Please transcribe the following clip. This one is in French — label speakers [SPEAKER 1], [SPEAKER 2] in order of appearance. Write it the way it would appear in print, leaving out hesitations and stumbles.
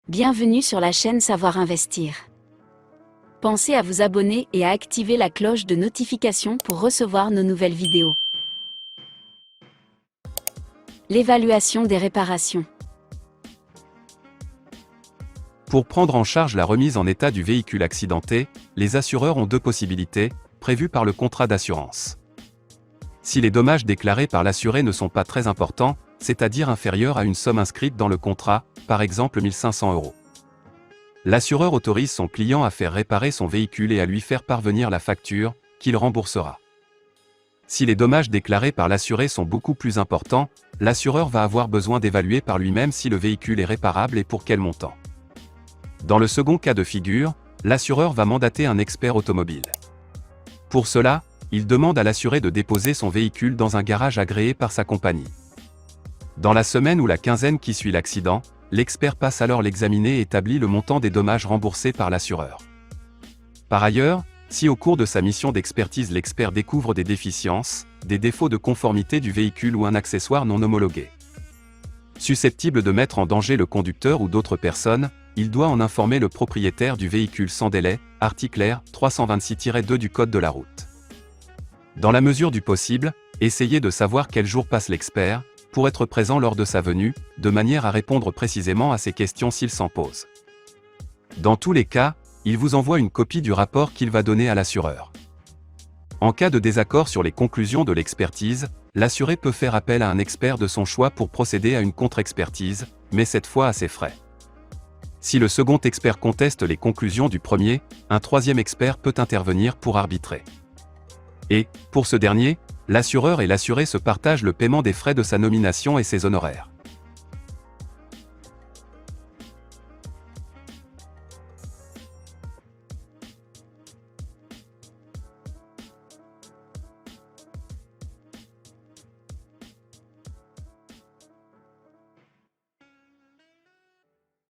[SPEAKER 1] Bienvenue sur la chaîne Savoir Investir. Pensez à vous abonner et à activer la cloche de notification pour recevoir nos nouvelles vidéos. L'évaluation des réparations.
[SPEAKER 2] Pour prendre en charge la remise en état du véhicule accidenté, les assureurs ont deux possibilités, prévues par le contrat d'assurance. Si les dommages déclarés par l'assuré ne sont pas très importants, c'est-à-dire inférieurs à une somme inscrite dans le contrat, par exemple 1 500 €. L'assureur autorise son client à faire réparer son véhicule et à lui faire parvenir la facture, qu'il remboursera. Si les dommages déclarés par l'assuré sont beaucoup plus importants, l'assureur va avoir besoin d'évaluer par lui-même si le véhicule est réparable et pour quel montant. Dans le second cas de figure, l'assureur va mandater un expert automobile. Pour cela, il demande à l'assuré de déposer son véhicule dans un garage agréé par sa compagnie. Dans la semaine ou la quinzaine qui suit l'accident, l'expert passe alors l'examiner et établit le montant des dommages remboursés par l'assureur. Par ailleurs, si au cours de sa mission d'expertise l'expert découvre des déficiences, des défauts de conformité du véhicule ou un accessoire non homologué, susceptible de mettre en danger le conducteur ou d'autres personnes, il doit en informer le propriétaire du véhicule sans délai, article R. 326-2 du Code de la route. Dans la mesure du possible, essayez de savoir quel jour passe l'expert, pour être présent lors de sa venue, de manière à répondre précisément à ses questions s'il s'en pose. Dans tous les cas, il vous envoie une copie du rapport qu'il va donner à l'assureur. En cas de désaccord sur les conclusions de l'expertise, l'assuré peut faire appel à un expert de son choix pour procéder à une contre-expertise, mais cette fois à ses frais. Si le second expert conteste les conclusions du premier, un troisième expert peut intervenir pour arbitrer. Et, pour ce dernier, l'assureur et l'assuré se partagent le paiement des frais de sa nomination et ses honoraires.